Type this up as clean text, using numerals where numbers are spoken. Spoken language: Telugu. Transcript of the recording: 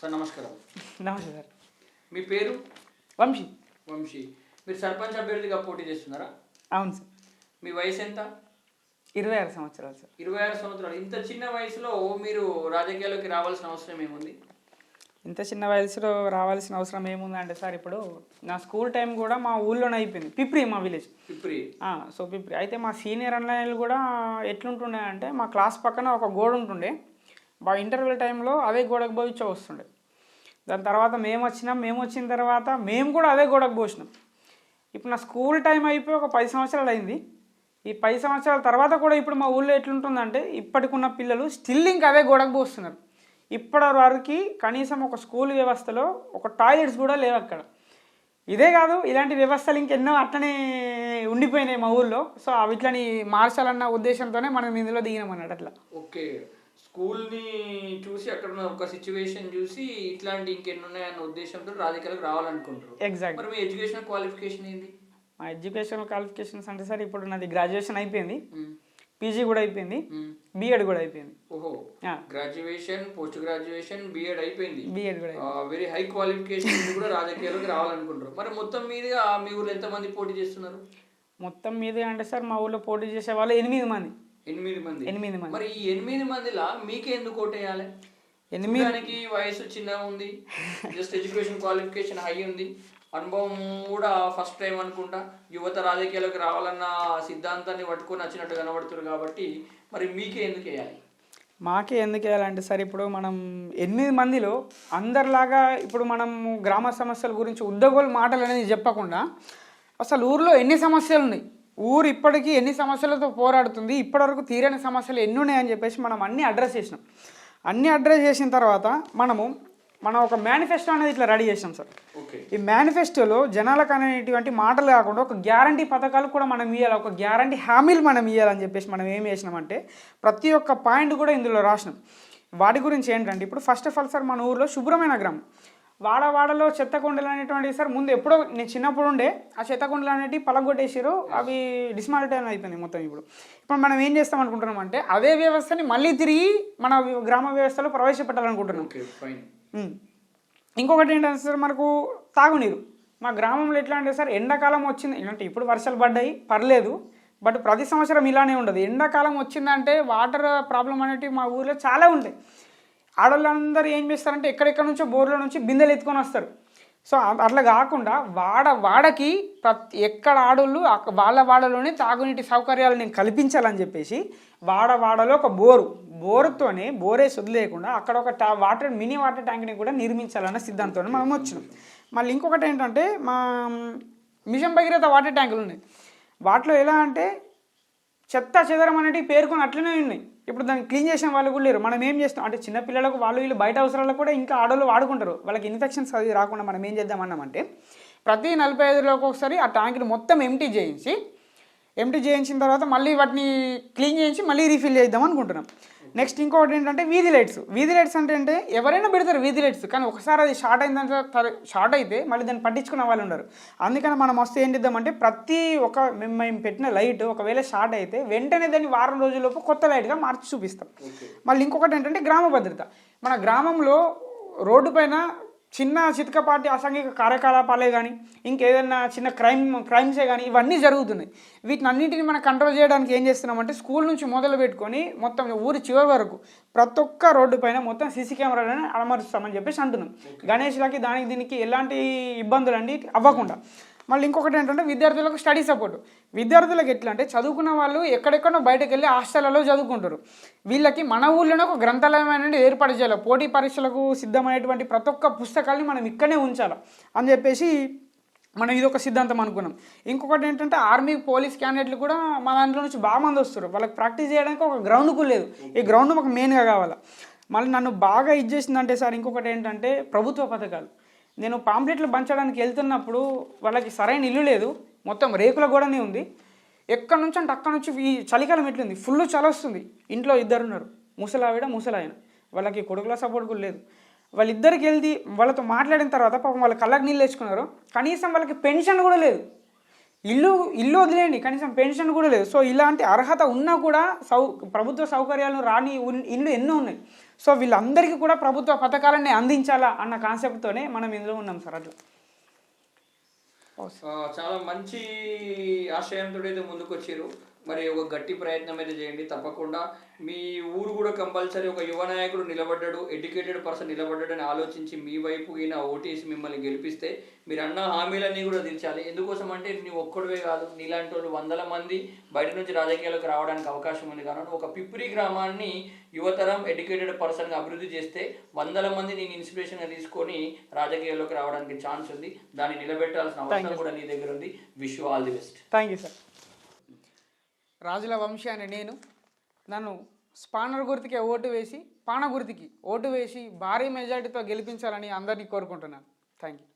సార్ నమస్కారం. నమస్తే సార్. మీ పేరు? వంశీ. వంశీ. మీరు సర్పంచ్ అభ్యర్థిగా పోటీ చేస్తున్నారా? అవును సార్. మీ వయసు ఎంత? 26 సంవత్సరాలు సార్. 26 సంవత్సరాలు. ఇంత చిన్న వయసులో మీరు రాజకీయాల్లోకి రావాల్సిన అవసరం ఏముంది? ఇంత చిన్న వయసులో రావాల్సిన అవసరం ఏముందంటే సార్, ఇప్పుడు నా స్కూల్ టైం కూడా మా ఊళ్ళోనే అయిపోయింది. పిప్రి మా విలేజ్. పిప్రి. సో పిప్రి అయితే మా సీనియర్ అన్నయ్యలు కూడా ఎట్లుంటుండే అంటే, మా క్లాస్ పక్కన ఒక గోడ ఉంటుండే. ఇంటర్వెల్ టైంలో అదే గోడకు పోయి వస్తుండే. దాని తర్వాత మేము వచ్చిన తర్వాత మేము కూడా అదే గోడకు పోసినాం. ఇప్పుడు నా స్కూల్ టైం అయిపోయి ఒక 10 సంవత్సరాలు అయింది. ఈ 10 సంవత్సరాల తర్వాత కూడా ఇప్పుడు మా ఊళ్ళో ఎట్లుంటుందంటే, ఇప్పటికున్న పిల్లలు స్టిల్ ఇంకా అదే గోడకు పోస్తున్నారు. ఇప్పటి వరకు కనీసం ఒక స్కూల్ వ్యవస్థలో ఒక టాయిలెట్స్ కూడా లేవు అక్కడ. ఇదే కాదు, ఇలాంటి వ్యవస్థలు ఇంకెన్నో అట్లనే ఉండిపోయినాయి మా ఊళ్ళో. సో అవి ఇట్లని మార్చాలన్న ఉద్దేశంతోనే మనం ఇందులో దిగినాం అన్నట్టు. అట్లా ఓకే. స్కూల్ని చూసి అక్కడ ఉన్న ఒక సిచ్యువేషన్ చూసి ఇట్లాంటి ఇంకెన్ని ఉన్నాయన్న ఉద్దేశంతో రాజకీయాలకు రావాలనుకుంటారు. ఎగ్జాక్ట్. మరి మీ ఎడ్యుకేషన్ క్వాలిఫికేషన్ ఏంటి? మా ఎడ్యుకేషనల్ క్వాలిఫికేషన్స్ అంటే సార్, ఇప్పుడు నాది గ్రాడ్యుయేషన్ అయిపోయింది, పీజీ కూడా అయిపోయింది, బీఎడ్ కూడా అయిపోయింది. ఓహో, గ్రాడ్యుయేషన్, పోస్ట్ గ్రాడ్యుయేషన్, బీఎడ్ అయిపోయింది. బీఎడ్ కూడా వెరీ హై క్వాలిఫికేషన్ కూడా రాజకీయాలకు రావాలనుకుంటారు. మరి మొత్తం మీదుగా మీ ఊళ్ళో ఎంతమంది పోటీ చేస్తున్నారు? మొత్తం మీద అంటే సార్, మా ఊళ్ళో పోటీ చేసే వాళ్ళు 8 మంది. 8 మంది. 8 మంది. మరి ఈ 8 మందిలా మీకే ఎందుకు ఓటేయాలి? 8 వయసు చిన్నగా ఉంది, జస్ట్ ఎడ్యుకేషన్ క్వాలిఫికేషన్ హై ఉంది, అనుభవం కూడా ఫస్ట్ టైం అనుకుంటా, యువత రాజకీయాలకు రావాలన్న సిద్ధాంతాన్ని పట్టుకొని వచ్చినట్టు కనబడుతుంది. కాబట్టి మరి మీకే ఎందుకు వేయాలి? మాకే ఎందుకు వేయాలంటే సార్, ఇప్పుడు మనం 8 మందిలో అందరిలాగా ఇప్పుడు మనం గ్రామ సమస్యల గురించి ఉద్దగోలు మాటలు అనేది చెప్పకుండా, అసలు ఊర్లో ఎన్ని సమస్యలు ఉన్నాయి, ఊరు ఇప్పటికీ ఎన్ని సమస్యలతో పోరాడుతుంది, ఇప్పటివరకు తీరని సమస్యలు ఎన్ని ఉన్నాయని చెప్పేసి మనం అన్నీ అడ్రస్ చేసినాం. అన్నీ అడ్రస్ చేసిన తర్వాత మనం ఒక మేనిఫెస్టో అనేది ఇట్లా రెడీ చేసినాం సార్. ఈ మేనిఫెస్టోలో జనాలకు అనేటువంటి మాటలు కాకుండా ఒక గ్యారంటీ పథకాలు కూడా మనం ఇవ్వాలి, ఒక గ్యారంటీ హామీలు మనం ఇవ్వాలని చెప్పేసి మనం ఏం చేసినామంటే, ప్రతి ఒక్క పాయింట్ కూడా ఇందులో రాసినాం. వాటి గురించి ఏంటంటే, ఇప్పుడు ఫస్ట్ ఆఫ్ ఆల్ సార్, మన ఊరిలో శుభ్రమైన గ్రామం. వాడవాడలో చెత్త కుండలు అనేటువంటివి సార్, ముందు ఎప్పుడో నేను చిన్నప్పుడు ఉండే ఆ చెత్త కుండలు అనేవి పలగొట్టేసారు, అవి డిస్మాలిటైన్ అయిపోయినాయి మొత్తం. ఇప్పుడు మనం ఏం చేస్తాం అనుకుంటున్నాం అంటే, అదే వ్యవస్థని మళ్ళీ తిరిగి మన గ్రామ వ్యవస్థలో ప్రవేశపెట్టాలనుకుంటున్నాం. ఇంకొకటి ఏంటంటే సార్, మనకు తాగునీరు మా గ్రామంలో ఎట్లా అంటే సార్, ఎండాకాలం వచ్చింది అంటే, ఇప్పుడు వర్షాలు పడ్డాయి పర్లేదు, బట్ ప్రతి సంవత్సరం ఇలానే ఉండదు. ఎండాకాలం వచ్చిందంటే వాటర్ ప్రాబ్లం అనేటివి మా ఊర్లో చాలా ఉంటాయి. ఆడవాళ్ళందరూ ఏం చేస్తారంటే, ఎక్కడెక్కడ నుంచో బోర్ల నుంచి బిందెలు ఎత్తుకొని వస్తారు. సో అట్లా కాకుండా వాడకి ఎక్కడ ఆడోళ్ళు వాళ్ళ వాడలోనే తాగునీటి సౌకర్యాలు నేను కల్పించాలని చెప్పేసి వాడలో ఒక బోరుతోనే బోరేసి వదిలేయకుండా అక్కడ ఒక మినీ వాటర్ ట్యాంక్ని కూడా నిర్మించాలన్న సిద్ధాంతంతో మనం వచ్చినాం. మళ్ళీ ఇంకొకటి ఏంటంటే, మా మిషన్ భగీరథ వాటర్ ట్యాంకులు ఉన్నాయి. వాటిలో ఎలా అంటే చెత్త చెదరం అనేవి పేర్కొని అట్లనే ఉన్నాయి. ఇప్పుడు దాన్ని క్లీన్ చేసిన వాళ్ళు కూడా లేరు. మనం ఏం చేస్తాం అంటే, చిన్నపిల్లలకు వీళ్ళు బయట అవసరాలకు కూడా ఇంకా ఆడోళ్ళు వాడుకుంటారు. వాళ్ళకి ఇన్ఫెక్షన్స్ అది రాకుండా మనం ఏం చేద్దామన్నామంటే, ప్రతి 45 రోజులకు ఒకసారి ఆ ట్యాంక్ని మొత్తం ఎంటీ చేయించిన తర్వాత మళ్ళీ వాటిని క్లీన్ చేయించి మళ్ళీ రీఫిల్ చేద్దాం అనుకుంటున్నాం. నెక్స్ట్ ఇంకొకటి ఏంటంటే, వీధి లైట్స్ అంటే ఎవరైనా పెడతారు వీధి లైట్స్, కానీ ఒకసారి అది షార్ట్ అయితే మళ్ళీ దాన్ని పట్టించుకున్న వాళ్ళు ఉండరు. అందుకని మనం వస్తే ఏం చేద్దామంటే, మేము పెట్టిన లైట్ ఒకవేళ షార్ట్ అయితే వెంటనే దాన్ని వారం రోజుల్లోపు కొత్త లైట్గా మార్చి చూపిస్తాం. మళ్ళీ ఇంకొకటి ఏంటంటే, గ్రామ భద్రత. మన గ్రామంలో రోడ్డు పైన చిన్న చితకపాటి అసాంఘిక కార్యకలాపాలే కానీ, ఇంకేదైనా చిన్న క్రైమ్సే కానీ ఇవన్నీ జరుగుతున్నాయి. వీటిని అన్నింటినీ మనం కంట్రోల్ చేయడానికి ఏం చేస్తున్నామంటే, స్కూల్ నుంచి మొదలు పెట్టుకొని మొత్తం ఊరి చివరి వరకు ప్రతి ఒక్క రోడ్డు పైన మొత్తం సీసీ కెమెరాలను అమరుస్తామని చెప్పేసి అంటున్నాం. గణేష్లకి దీనికి ఎలాంటి ఇబ్బందులు అండి అవ్వకుండా. మళ్ళీ ఇంకొకటి ఏంటంటే, విద్యార్థులకు స్టడీ సపోర్ట్. విద్యార్థులకు ఎట్లా అంటే, చదువుకున్న వాళ్ళు ఎక్కడెక్కడో బయటకు వెళ్ళి హాస్టళ్లలో చదువుకుంటారు. వీళ్ళకి మన ఊళ్ళోనే ఒక గ్రంథాలయం అనేది ఏర్పాటు చేయాలి. పోటీ పరీక్షలకు సిద్ధమైనటువంటి ప్రతి ఒక్క పుస్తకాలని మనం ఇక్కడనే ఉంచాలి అని చెప్పేసి మనం ఇదొక సిద్ధాంతం అనుకున్నాం. ఇంకొకటి ఏంటంటే, ఆర్మీ పోలీస్ క్యాండిడేట్లు కూడా మా దాంట్లో నుంచి బాగా మంది వస్తారు. వాళ్ళకి ప్రాక్టీస్ చేయడానికి ఒక గ్రౌండ్ కూడా లేదు. ఈ గ్రౌండ్ మాకు మెయిన్గా కావాలి. మళ్ళీ నన్ను బాగా చేసిందంటే సార్, ఇంకొకటి ఏంటంటే, ప్రభుత్వ పథకాలు. నేను పాంప్లెట్లు పంచడానికి వెళ్తున్నప్పుడు వాళ్ళకి సరైన ఇల్లు లేదు, మొత్తం రేకుల గోడనే ఉంది. ఎక్కడి నుంచి అంటే అక్కడ నుంచి ఈ చలికాలం ఎట్లుంది, ఫుల్ చలి వస్తుంది. ఇంట్లో 2 ఉన్నారు, ముసలాయన. వాళ్ళకి కొడుకుల సపోర్ట్ కూడా లేదు. వాళ్ళిద్దరికి వెళ్తే వాళ్ళతో మాట్లాడిన తర్వాత పాపం వాళ్ళ కళ్ళకి నీళ్ళు తెచ్చుకున్నారు. కనీసం వాళ్ళకి పెన్షన్ కూడా లేదు. ఇల్లు వదిలేయండి, కనీసం పెన్షన్ కూడా లేదు. సో ఇలాంటి అర్హత ఉన్నా కూడా ప్రభుత్వ సౌకర్యాలను రాని ఇల్లు ఎన్నో ఉన్నాయి. సో వీళ్ళందరికీ కూడా ప్రభుత్వ పథకాలన్నీ అందించాలా అన్న కాన్సెప్ట్తోనే మనం ఇందులో ఉన్నాం సార్. అట్లా చాలా మంచి ఆశయంతో అయితే ముందుకు వచ్చారు. మరి ఒక గట్టి ప్రయత్నం అయితే చేయండి తప్పకుండా. మీ ఊరు కూడా కంపల్సరీ ఒక యువ నాయకుడు నిలబడ్డాడు, ఎడ్యుకేటెడ్ పర్సన్ నిలబడ్డాడని ఆలోచించి మీ వైపు ఈయన ఓటేసి మిమ్మల్ని గెలిపిస్తే మీరు అన్న హామీలన్నీ కూడా తీర్చాలి. ఎందుకోసం అంటే నీవు ఒక్కడివే కాదు, నీలాంటి వాళ్ళు 100 మంది బయట నుంచి రాజకీయాలకు రావడానికి అవకాశం ఉంది. కాబట్టి ఒక పిప్పిరి గ్రామాన్ని యువతరం ఎడ్యుకేటెడ్ పర్సన్గా అభివృద్ధి చేస్తే 100 మంది నేను ఇన్స్పిరేషన్గా తీసుకొని రాజకీయాల్లోకి రావడానికి ఛాన్స్ ఉంది. దాన్ని నిలబెట్టాల్సిన అవసరం కూడా నీ దగ్గర ఉంది. Wish you all the best. Thank you sir. రాజుల వంశీ అనే నేను నన్ను స్పానర్ గుర్తుకే ఓటు వేసి, పాన గుర్తుకి ఓటు వేసి భారీ మెజార్టీతో గెలిపించాలని అందరినీ కోరుకుంటున్నాను. Thank you.